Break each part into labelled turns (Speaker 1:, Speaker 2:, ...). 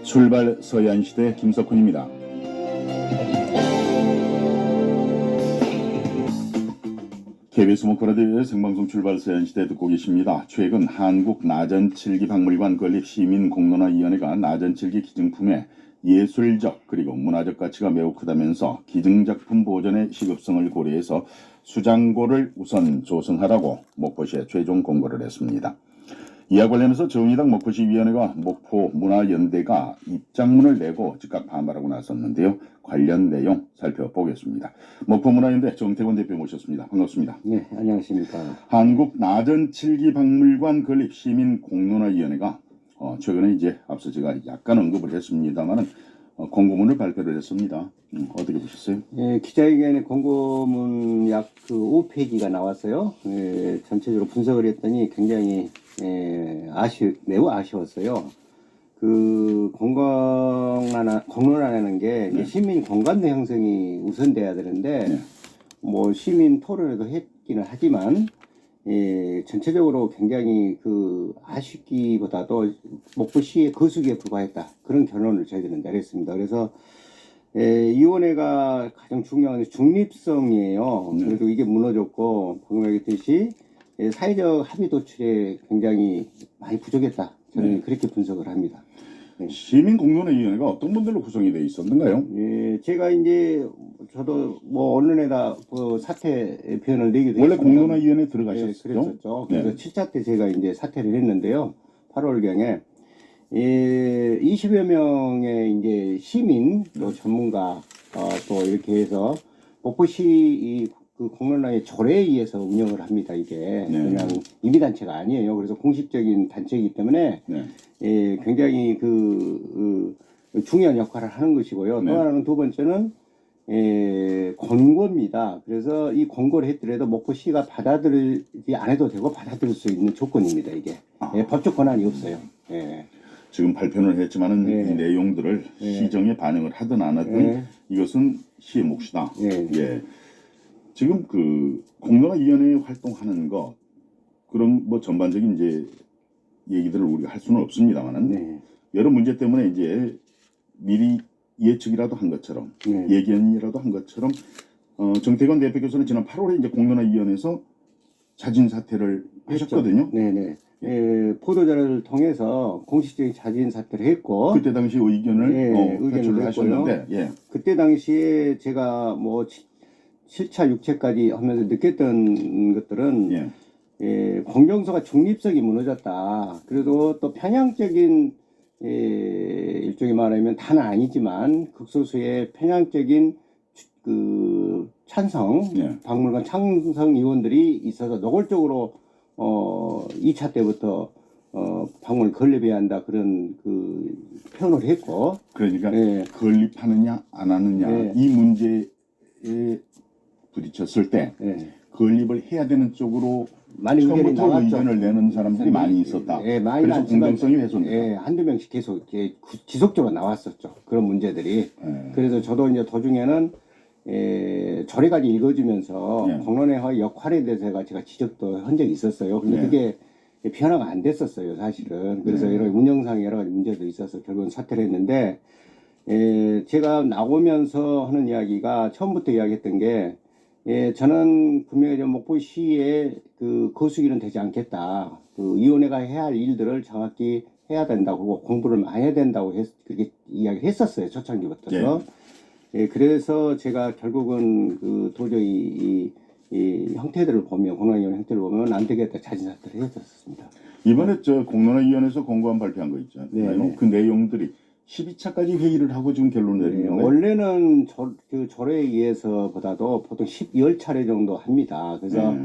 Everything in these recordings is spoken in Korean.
Speaker 1: 출발 서해안시대 김석훈입니다. KBS 목포라디오의 생방송 출발 서해안시대 듣고 계십니다. 최근 한국 나전칠기박물관 건립 시민공론화위원회가 나전칠기 기증품의 예술적 그리고 문화적 가치가 매우 크다면서 기증작품 보존의 시급성을 고려해서 수장고를 우선 조성하라고 목포시에 최종 공고를 했습니다. 이와 관련해서 정의당 목포시위원회가 목포문화연대가 입장문을 내고 즉각 반발하고 나섰는데요. 관련 내용 살펴보겠습니다. 목포문화연대 정태권 대표 모셨습니다. 반갑습니다.
Speaker 2: 네, 안녕하십니까.
Speaker 1: 한국 나전칠기박물관 건립 시민공론화위원회가 최근에 이제 앞서 제가 약간 언급을 했습니다만은 공고문을 발표를 했습니다. 어떻게 보셨어요?
Speaker 2: 예, 기자회견에 공고문 약 5페이지가 나왔어요. 예, 전체적으로 분석을 했더니 굉장히 매우 아쉬웠어요. 공론화라는 게
Speaker 1: 네.
Speaker 2: 시민 공감대 형성이 우선돼야 되는데
Speaker 1: 네.
Speaker 2: 뭐 시민 토론회도 했기는 하지만 전체적으로 굉장히 아쉽기보다도 목포시의 거수기에 불과했다. 그런 결론을 저희들은 내렸습니다. 그래서 이 위원회가 가장 중요한 건 중립성이에요.
Speaker 1: 네.
Speaker 2: 그래도 이게 무너졌고 방금 얘기했듯이 사회적 합의 도출에 굉장히 많이 부족했다. 저는
Speaker 1: 네.
Speaker 2: 그렇게 분석을 합니다. 네.
Speaker 1: 시민공론화위원회가 어떤 분들로 구성이 되어 있었는가요?
Speaker 2: 제가 이제 저도 뭐 언론에다 사퇴 표현을 내기도
Speaker 1: 원래
Speaker 2: 했습니다.
Speaker 1: 공론화위원회 들어가셨죠?
Speaker 2: 그랬었죠.
Speaker 1: 네.
Speaker 2: 그래서 7차 때 제가 이제 사퇴를 했는데요. 8월경에 20여 명의 이제 시민 또 전문가 또 이렇게 해서 목포시 그 공론화의 조례에 의해서 운영을 합니다. 이게
Speaker 1: 네.
Speaker 2: 그냥 임의단체가 아니에요. 그래서 공식적인 단체이기 때문에
Speaker 1: 네.
Speaker 2: 굉장히 중요한 역할을 하는 것이고요.
Speaker 1: 네.
Speaker 2: 또 하나는 두 번째는 권고입니다. 그래서 이 권고를 했더라도 목포시가 받아들이지 안 해도 되고 받아들일 수 있는 조건입니다. 이게 법적 권한이 없어요.
Speaker 1: 지금 발표를 했지만은
Speaker 2: 네.
Speaker 1: 이 내용들을
Speaker 2: 네.
Speaker 1: 시정에 반영을 하든 안 하든
Speaker 2: 네.
Speaker 1: 이것은 시의 몫이다.
Speaker 2: 네.
Speaker 1: 예. 지금 공론화위원회 활동하는 거 그런 뭐 전반적인 이제 얘기들을 우리가 할 수는 없습니다만은
Speaker 2: 네.
Speaker 1: 여러 문제 때문에 이제 미리 예측이라도 한 것처럼
Speaker 2: 네.
Speaker 1: 예견이라도 한 것처럼 정태권 대표께서는 지난 8월에 이제 공론화위원회에서 자진 사퇴를 하셨거든요.
Speaker 2: 네네. 보도자료를 통해서 공식적인 자진 사퇴를 했고
Speaker 1: 그때 당시 의견을
Speaker 2: 의견을
Speaker 1: 표출을
Speaker 2: 했고요.
Speaker 1: 하셨는데 예.
Speaker 2: 그때 당시에 제가 뭐 7차, 6차까지 하면서 느꼈던 것들은 공정성과 중립성이 무너졌다. 그래도 또 편향적인 일종의 말하면 다는 아니지만 극소수의 편향적인 찬성, 박물관 찬성 의원들이 있어서 노골적으로 2차 때부터 박물관 건립해야 한다 그런 표현을 했고
Speaker 1: 그러니까 건립하느냐 안 하느냐 이 문제에 부딪혔을 때 건립을 해야 되는 쪽으로
Speaker 2: 많이 의견이
Speaker 1: 처음부터
Speaker 2: 나왔죠.
Speaker 1: 의견을 내는 사람들이 많이 있었다.
Speaker 2: 많이
Speaker 1: 그래서
Speaker 2: 많지만,
Speaker 1: 공정성이 훼손됐다.
Speaker 2: 한두 명씩 계속 지속적으로 나왔었죠. 그런 문제들이. 그래서 저도 이제 도중에는 조례까지 읽어주면서 공론회의 역할에 대해서 제가 지적도 한 적이 있었어요. 근데 그게 변화가 안 됐었어요, 사실은. 그래서 여러 운영상 여러 가지 문제도 있어서 결국은 사퇴를 했는데, 제가 나오면서 하는 이야기가 처음부터 이야기했던 게, 저는 분명히 목포시의 거수기는 되지 않겠다. 위원회가 해야 할 일들을 정확히 해야 된다고, 공부를 많이 해야 된다고 그렇게 이야기를 했었어요, 초창기부터. 그래서 제가 결국은 도저히 이 형태들을 보면, 공론화위원회 형태를 보면 안 되겠다, 자진사퇴를 했었습니다.
Speaker 1: 이번에 공론화위원회에서 공고안 발표한 거 있잖아요. 그 내용들이 12차까지 회의를 하고 지금 결론을 내린 거예요.
Speaker 2: 원래는 조례에 의해서보다도 보통 10차례 정도 합니다. 그래서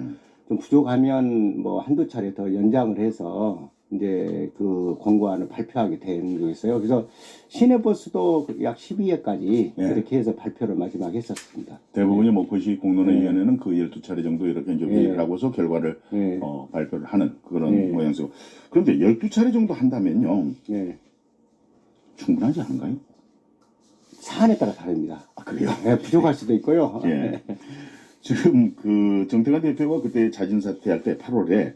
Speaker 2: 좀 부족하면 뭐 한두 차례 더 연장을 해서 이제 공고안을 발표하게 된 거였어요. 그래서 시내버스도 약 12회까지 그렇게 해서 발표를 마지막에 했었습니다.
Speaker 1: 대부분이 목포시 공론화위원회는 12차례 정도 이렇게 이제 회의를 하고서 결과를 발표를 하는 그런 모양새고. 그런데 12차례 정도 한다면요. 충분하지 않은가요?
Speaker 2: 사안에 따라 다릅니다.
Speaker 1: 아, 그래요?
Speaker 2: 부족할 수도 있고요.
Speaker 1: 지금 정태관 대표가 그때 자진 사퇴할 때 8월에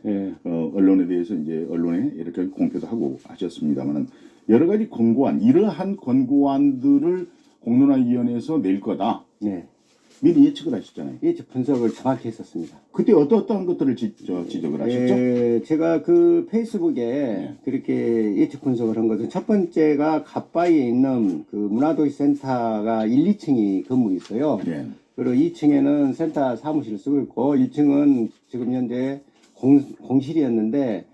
Speaker 1: 언론에 대해서 이제 언론에 이렇게 공표도 하고 하셨습니다만은 여러 가지 권고안, 이러한 권고안들을 공론화위원회에서 낼 거다.
Speaker 2: 네.
Speaker 1: 미리 예측을 하셨잖아요.
Speaker 2: 예측 분석을 정확히 했었습니다.
Speaker 1: 그때 어떠한 것들을 지적을 하셨죠?
Speaker 2: 제가 그 페이스북에 그렇게 예측 분석을 한 것은 첫 번째가 갓바위에 있는 그 문화도시센터가 1, 2층이 건물이 있어요.
Speaker 1: 예.
Speaker 2: 그리고 2층에는 센터 사무실을 쓰고 있고 1층은 지금 현재 공실이었는데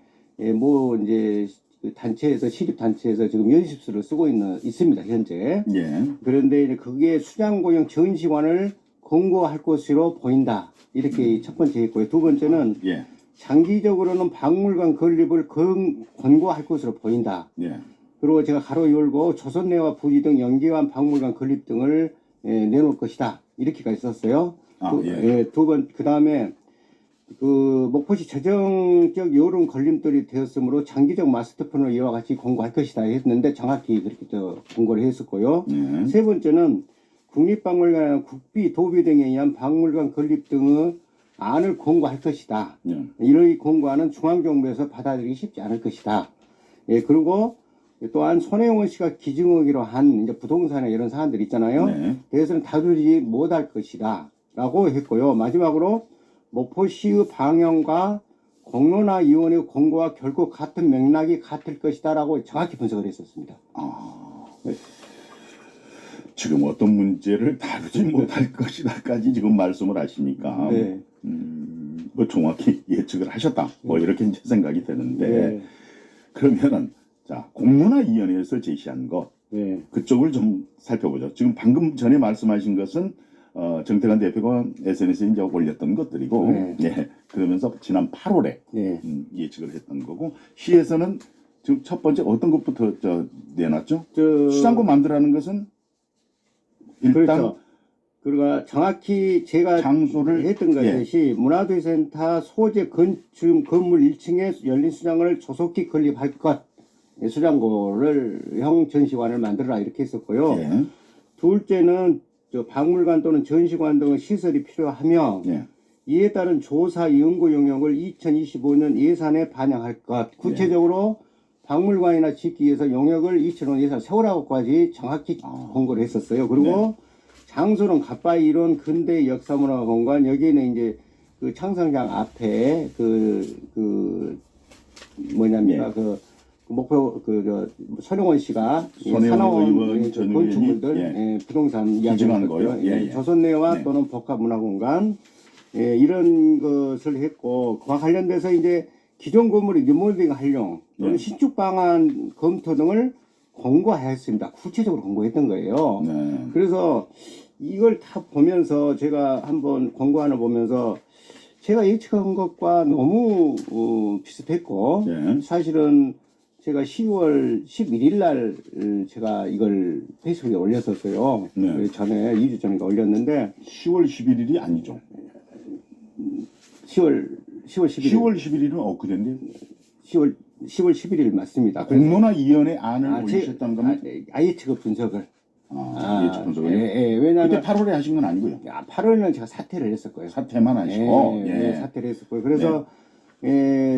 Speaker 2: 뭐 이제 그 단체에서 시립 단체에서 지금 연습실을 쓰고 있습니다 현재.
Speaker 1: 예.
Speaker 2: 그런데 이제 그게 수장고용 전시관을 권고할 것으로 보인다. 이렇게 첫 번째 했고요. 두 번째는
Speaker 1: 예.
Speaker 2: 장기적으로는 박물관 건립을 권고할 것으로 보인다.
Speaker 1: 예.
Speaker 2: 그리고 제가 가로 열고 조선내와 부지 등 연계한 박물관 건립 등을 내놓을 것이다. 이렇게가 있었어요. 그 다음에 그 목포시 재정적 여론 걸림돌이 되었으므로 장기적 마스터플랜을 이와 같이 권고할 것이다 했는데 정확히 그렇게 권고를 했었고요. 세 번째는 국립박물관, 국비, 도비 등에 의한 박물관 건립 등의 안을 권고할 것이다. 이러한 권고안은 중앙정부에서 받아들이기 쉽지 않을 것이다. 그리고 또한 손혜원 씨가 기증하기로 한 이제 부동산에 이런 사안들 있잖아요. 그래서는 다루지 못할 것이다. 라고 했고요. 마지막으로 목포시의 방향과 공론화위원회 권고와 결국 같은 맥락이 같을 것이다. 라고 정확히 분석을 했었습니다.
Speaker 1: 지금 어떤 문제를 다루지 못할 것이다까지 지금 말씀을 하시니까
Speaker 2: 네.
Speaker 1: 뭐 정확히 예측을 하셨다. 뭐 이렇게 이제 생각이 되는데 그러면은 자 공론화위원회에서 제시한 것 그쪽을 좀 살펴보죠. 지금 방금 전에 말씀하신 것은 정태관 대표가 SNS에 이제 올렸던 것들이고 그러면서 지난 8월에 예측을 했던 거고 시에서는 지금 첫 번째 어떤 것부터 내놨죠? 수장고 만들라는 것은 일단
Speaker 2: 그렇죠. 그리고 정확히 제가
Speaker 1: 장소를
Speaker 2: 했던 것이 문화도시센터 소재 건축 건물 1층에 열린 수장을 조속히 건립할 것, 수장고를 형 전시관을 만들어라 이렇게 했었고요. 둘째는 박물관 또는 전시관 등의 시설이 필요하며 이에 따른 조사 연구 영역을 2025년 예산에 반영할 것. 구체적으로 박물관이나 짓기 위해서 용역을 2005년 예산 세우라고까지 정확히 권고를 했었어요. 그리고 장소는 갓바위 이론 근대 역사문화공간 여기는 이제 그 창성장 앞에 그 목표 손영원 씨가 산하원 건축물들 부동산 이야기한 거요. 조선내와 또는 복합문화공간 이런 것을 했고 그와 관련돼서 이제 기존 건물의 리모델링 활용 또는 신축 방안 검토 등을 권고하였습니다. 구체적으로 권고했던 거예요. 그래서 이걸 다 보면서 제가 한번 권고안을 보면서 제가 예측한 것과 너무 비슷했고 사실은 제가 10월 11일 날 제가 이걸 페이스북에 올렸었어요. 전에 2주 전인가 올렸는데
Speaker 1: 10월 11일이 아니죠.
Speaker 2: 10월 11일.
Speaker 1: 10월 11일은 엊그제인데
Speaker 2: 10월 11일 맞습니다.
Speaker 1: 공론화위원회 안을 올리셨던 거면
Speaker 2: 예측 분석을.
Speaker 1: 예측 분석을.
Speaker 2: 왜냐면
Speaker 1: 그때 8월에 하신 건 아니고요.
Speaker 2: 8월에는 제가 사퇴를 했었고요.
Speaker 1: 사퇴만 하시고.
Speaker 2: 사퇴를 했었고요. 그래서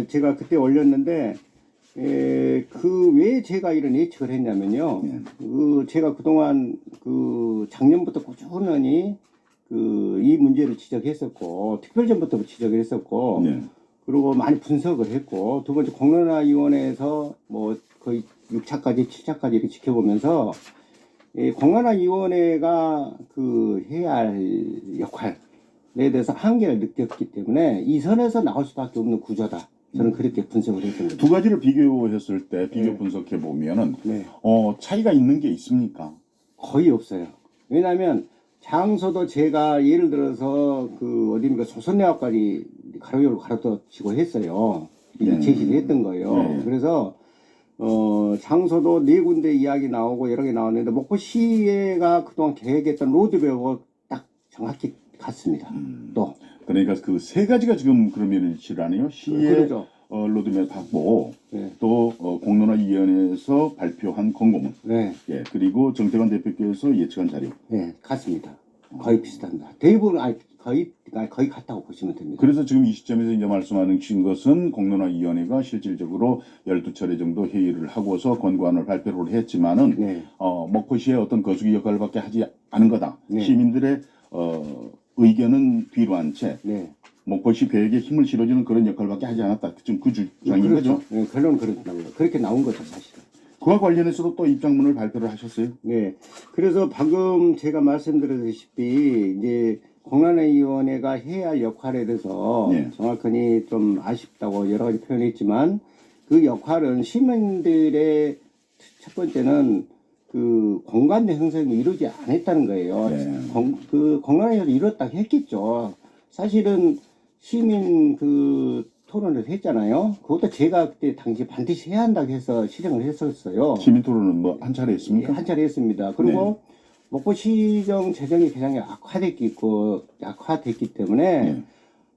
Speaker 2: 제가 그때 올렸는데 왜 제가 이런 예측을 했냐면요. 제가 그동안 작년부터 꾸준히 이 문제를 지적했었고 특별전부터 지적을 했었고 그리고 많이 분석을 했고 두 번째 공론화위원회에서 뭐 거의 6차까지 7차까지 이렇게 지켜보면서 공론화위원회가 해야 할 역할에 대해서 한계를 느꼈기 때문에 이 선에서 나올 수밖에 없는 구조다. 저는 그렇게 분석을 했던 거죠.
Speaker 1: 두 가지를 비교했을 때 비교 분석해 보면은 차이가 있는 게 있습니까?
Speaker 2: 거의 없어요. 왜냐하면 장소도 제가 예를 들어서 어디입니까 조선대학까지 가로열고 가로떠지고 했어요. 제시를 했던 거예요. 그래서 장소도 4군데 이야기 나오고 여러 개 나왔는데 목포시가 그동안 계획했던 로드맵하고 딱 정확히 같습니다. 또
Speaker 1: 그러니까 그 세 가지가 지금 그러면 일치라네요. 시의 로드맵 확보, 또 공론화위원회에서 발표한 권고문, 그리고 정태관 대표께서 예측한 자료.
Speaker 2: 같습니다. 거의 비슷합니다. 대부분 거의 같다고 보시면 됩니다.
Speaker 1: 그래서 지금 이 시점에서 이제 말씀하는 것은 공론화위원회가 실질적으로 12차례 정도 회의를 하고서 권고안을 발표를 했지만은
Speaker 2: 네.
Speaker 1: 목포시의 어떤 거수기 역할밖에 하지 않은 거다.
Speaker 2: 네.
Speaker 1: 시민들의 의견은 뒤로 한 채
Speaker 2: 네.
Speaker 1: 목포시 계획에 힘을 실어주는 그런 역할밖에 하지 않았다. 지금 그 주장인 거죠.
Speaker 2: 네, 결론은 그렇게 나온 거죠, 사실은.
Speaker 1: 그와 관련해서도 또 입장문을 발표를 하셨어요.
Speaker 2: 네. 그래서 방금 제가 말씀드렸다시피 이제 공론화위원회가 해야 할 역할에 대해서
Speaker 1: 네.
Speaker 2: 정확하니 좀 아쉽다고 여러 가지 표현했지만 그 역할은 시민들의 첫 번째는 그 공감대 형성이 이루지 않았다는 거예요.
Speaker 1: 네.
Speaker 2: 그 공론화위원회가 이뤘다고 했겠죠. 사실은 시민 그 토론을 했잖아요. 그것도 제가 그때 당시 반드시 해야 한다고 해서 실행을 했었어요.
Speaker 1: 시민 토론은 뭐 한 차례 했습니까?
Speaker 2: 한 차례 했습니다. 그리고 목포시정 재정이 굉장히 악화됐기 때문에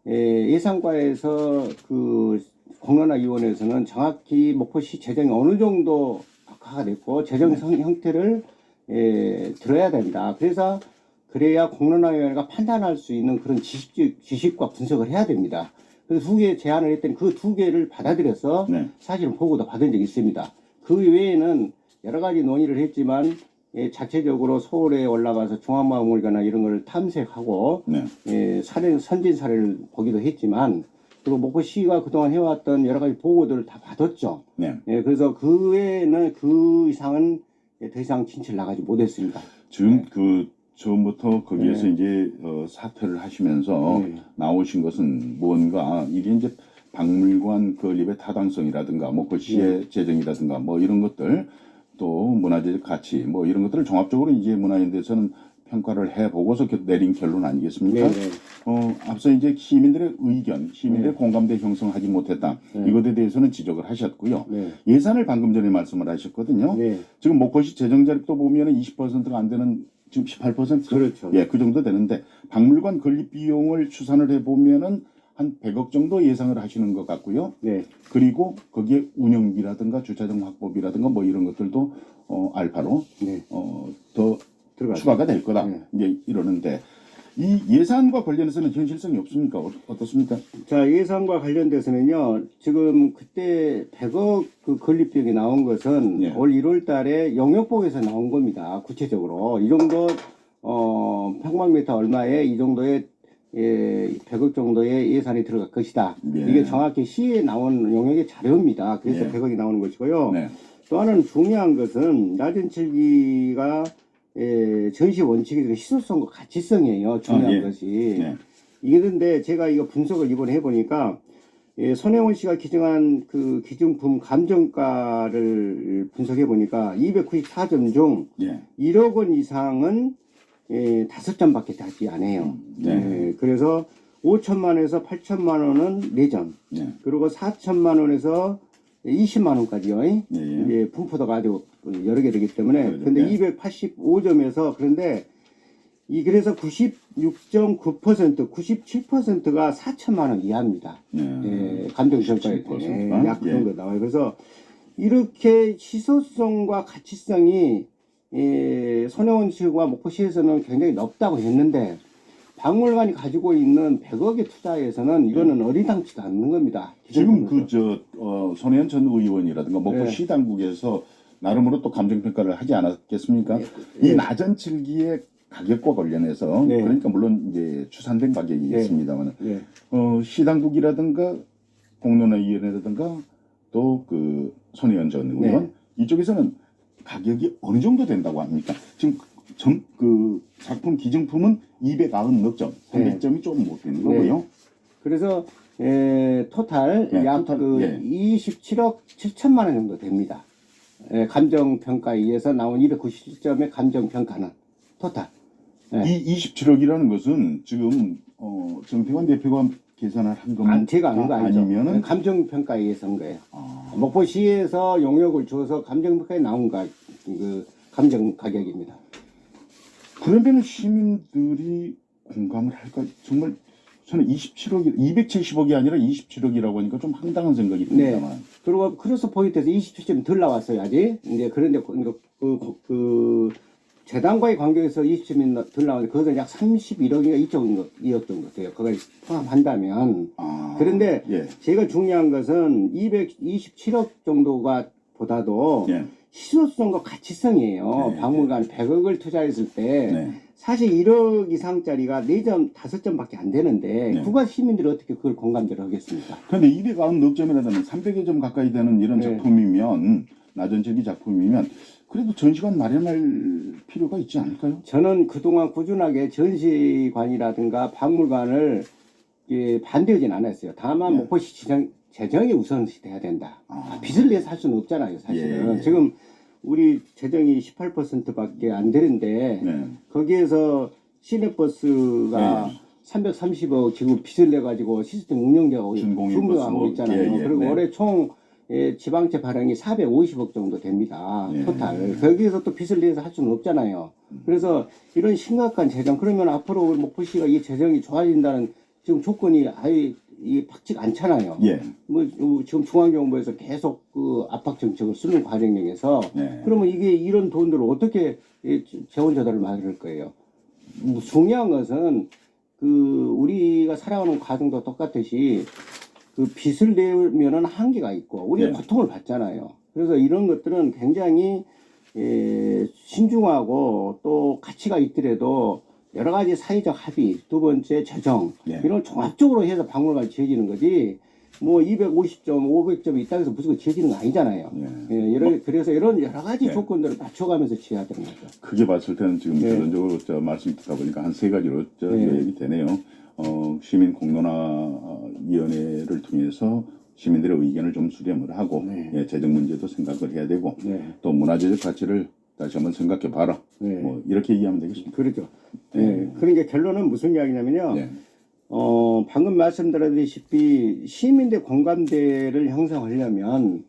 Speaker 2: 예산과에서 그 공론화위원회에서는 정확히 목포시 재정이 어느 정도 악화가 됐고 재정 형태를 들어야 된다. 그래서 그래야 공론화위원회가 판단할 수 있는 그런 지식과 분석을 해야 됩니다. 그래서 2개 제안을 했더니 그 2개를 받아들여서 사실은 보고도 받은 적이 있습니다. 그 외에는 여러 가지 논의를 했지만 자체적으로 서울에 올라가서 중앙박물관이나 이런 걸 탐색하고 선진 사례를 보기도 했지만 그리고 목포시가 그동안 해왔던 여러 가지 보고들을 다 받았죠. 그래서 그 외에는 그 이상은 더 이상 진출 나가지 못했습니다.
Speaker 1: 지금 그 처음부터 거기에서 이제 사퇴를 하시면서 나오신 것은 뭔가 이게 이제 박물관 건립의 타당성이라든가 목포시의 재정이라든가 뭐 이런 것들 또 문화재적 가치 뭐 이런 것들을 종합적으로 이제 문화연대에서는 평가를 해보고서 내린 결론 아니겠습니까? 앞서 이제 시민들의 의견, 시민들의 공감대 형성하지 못했다. 이것에 대해서는 지적을 하셨고요. 예산을 방금 전에 말씀을 하셨거든요. 지금 목포시 재정 자립도 보면은 20%가 안 되는 지금 18%?
Speaker 2: 그렇죠.
Speaker 1: 그 정도 되는데 박물관 건립 비용을 추산을 해보면은 한 100억 정도 예상을 하시는 것 같고요. 그리고 거기에 운영비라든가 주차장 확보비라든가 뭐 이런 것들도 알파로 더 추가가 될 거다. 이제 이러는데 이 예산과 관련해서는 현실성이 없습니까? 어떻습니까?
Speaker 2: 자, 예산과 관련돼서는요. 지금 그때 100억 그 건립비용이 나온 것은 올 1월 달에 영역복에서 나온 겁니다. 구체적으로. 이 정도 평방미터 얼마에 이 정도의 100억 정도의 예산이 들어갈 것이다. 이게 정확히 시에 나온 용역의 자료입니다. 그래서 100억이 나오는 것이고요. 또 하나는 중요한 것은 낮은 칠기가 전시 원칙이 희소성과 가치성이에요. 중요한 것이. 이게 근데 제가 이거 분석을 이번에 해보니까 손혜원 씨가 기증한 그 기증품 감정가를 분석해 보니까 294점 중 1억 원 이상은 5점밖에 되지 않아요. 그래서 5천만 원에서 8천만 원은 4점. 그리고 4천만 원에서 20만 원까지요. 이제 분포도가 아주 여러 개 되기 때문에. 근데 285점에서 그런데 그래서 96.9%, 97%가 4천만 원 이하입니다. 감정평가에 약 그 정도 나와요. 그래서 이렇게 희소성과 가치성이 손혜원 씨와 목포시에서는 굉장히 높다고 했는데 박물관이 가지고 있는 100억의 투자에서는 이거는 어리당치도 않는 겁니다.
Speaker 1: 지금 손혜원 전 의원이라든가 목포시 당국에서 나름으로 또 감정평가를 하지 않았겠습니까? 이 낮은 칠기의 가격과 관련해서 그러니까 물론 이제 추산된 가격이 있습니다만 시당국이라든가 공론화위원회라든가 또 그 손혜원 전 의원 이쪽에서는 가격이 어느 정도 된다고 합니까? 지금 그 작품 기증품은 290몇 점, 300점이 좀 못 되는 거고요.
Speaker 2: 그래서 토탈 약 27억 7천만 원 정도 됩니다. 감정평가에 의해서 나온 297점의 감정평가는 토탈.
Speaker 1: 이 27억이라는 것은 지금 정태환 대표가 계산을 한 것만
Speaker 2: 제가 한 거 아니죠.
Speaker 1: 아니면은
Speaker 2: 감정평가에 의해서 한 거예요. 목포시에서 용역을 줘서 감정평가에 나온 그 감정 가격입니다.
Speaker 1: 그러면 시민들이 공감을 할까? 정말 저는 27억이 270억이 아니라 27억이라고 하니까 좀 황당한 생각이 듭니다만.
Speaker 2: 그리고 크로스 포인트에서 27점 덜 나왔어요 아직. 이제 그런데 재단과의 관계에서 20점이 덜 나오는데 그것은 약 31억인가 2억 정도 돼요. 그걸 포함한다면. 그런데
Speaker 1: 예.
Speaker 2: 제가 중요한 것은 227억 정도가 보다도
Speaker 1: 예.
Speaker 2: 실효성과 가치성이에요.
Speaker 1: 네.
Speaker 2: 박물관 100억을 투자했을 때
Speaker 1: 네.
Speaker 2: 사실 1억 이상짜리가 4점, 5점밖에 안 되는데
Speaker 1: 네.
Speaker 2: 국가 시민들이 어떻게 그걸 공감대를 하겠습니까?
Speaker 1: 그런데 290억 점이라면 300여 점 가까이 되는 이런
Speaker 2: 네.
Speaker 1: 작품이면 나전칠기 작품이면 그래도 전시관 마련할 필요가 있지 않을까요?
Speaker 2: 저는 그동안 꾸준하게 전시관이라든가 박물관을 반대하진 않았어요. 다만
Speaker 1: 네.
Speaker 2: 목포시 재정이 우선시돼야 된다. 빚을 내서 할 수는 없잖아요, 사실은.
Speaker 1: 예.
Speaker 2: 지금 우리 재정이 18%밖에 안 되는데
Speaker 1: 네.
Speaker 2: 거기에서 시내버스가
Speaker 1: 네.
Speaker 2: 330억 지금 빚을 내가지고 시스템 운영되고 준공하고 있잖아요.
Speaker 1: 예.
Speaker 2: 그리고
Speaker 1: 네.
Speaker 2: 올해 총 지방채 발행이 450억 정도 됩니다.
Speaker 1: 예.
Speaker 2: 토탈. 거기에서 또 빚을 내서 할 수는 없잖아요. 그래서 이런 심각한 재정, 그러면 앞으로 우리 목포시가 이 재정이 좋아진다는 지금 조건이 아예 박치가 않잖아요.
Speaker 1: 예.
Speaker 2: 뭐 지금 중앙정부에서 계속 그 압박 정책을 쓰는 과정에서
Speaker 1: 네.
Speaker 2: 그러면 이게 이런 돈들을 어떻게 재원 조달을 만들 거예요? 중요한 것은 그 우리가 살아가는 과정도 똑같듯이 그 빚을 내면은 한계가 있고 우리가
Speaker 1: 네.
Speaker 2: 고통을 받잖아요. 그래서 이런 것들은 굉장히 신중하고 또 가치가 있더라도 여러 가지 사회적 합의, 두 번째 재정
Speaker 1: 네.
Speaker 2: 이런 종합적으로 해서 박물관이 지어지는 거지. 뭐 250점, 500점이 있다고 해서 무조건 지어지는 거 아니잖아요.
Speaker 1: 네.
Speaker 2: 그래서 이런 여러 가지
Speaker 1: 네.
Speaker 2: 조건들을 맞춰가면서 지어야 되는 거죠.
Speaker 1: 크게 봤을 때는 지금
Speaker 2: 네.
Speaker 1: 전반적으로 말씀 듣다 보니까 한 세 가지로
Speaker 2: 네.
Speaker 1: 요약이 되네요. 시민 공론화위원회를 통해서 시민들의 의견을 좀 수렴을 하고
Speaker 2: 네.
Speaker 1: 예, 재정 문제도 생각을 해야 되고
Speaker 2: 네.
Speaker 1: 또 문화재적 가치를 다시 한번 생각해 봐라.
Speaker 2: 네.
Speaker 1: 뭐 이렇게 이해하면 되겠습니다.
Speaker 2: 그렇죠. 네. 그러니까 결론은 무슨 이야기냐면요.
Speaker 1: 네.
Speaker 2: 방금 말씀드렸다시피 시민들 공감대를 형성하려면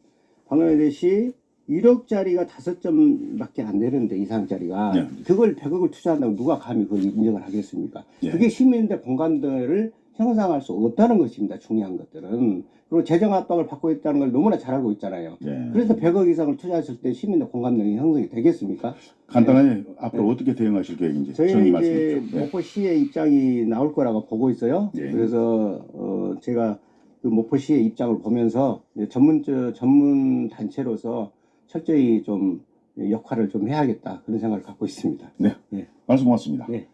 Speaker 2: 방금 얘기했듯이 1억짜리가 5점밖에 안 되는데 이상짜리가
Speaker 1: 네.
Speaker 2: 그걸 100억을 투자한다고 누가 감히 그걸 인정을 하겠습니까?
Speaker 1: 네.
Speaker 2: 그게 시민들 공감대를 형성할 수 없다는 것입니다. 중요한 것들은. 그리고 재정 압박을 받고 있다는 걸 너무나 잘 알고 있잖아요.
Speaker 1: 네.
Speaker 2: 그래서 100억 이상을 투자했을 때 시민들 공감대가 형성이 되겠습니까?
Speaker 1: 간단하게 앞으로 어떻게 대응하실 계획인지 정리
Speaker 2: 저희는
Speaker 1: 말씀해
Speaker 2: 이제
Speaker 1: 주십시오. 네.
Speaker 2: 목포시의 입장이 나올 거라고 보고 있어요.
Speaker 1: 예.
Speaker 2: 그래서 제가 그 목포시의 입장을 보면서 전문 단체로서 철저히 좀 역할을 좀 해야겠다 그런 생각을 갖고 있습니다.
Speaker 1: 네.
Speaker 2: 네.
Speaker 1: 말씀 고맙습니다.
Speaker 2: 네.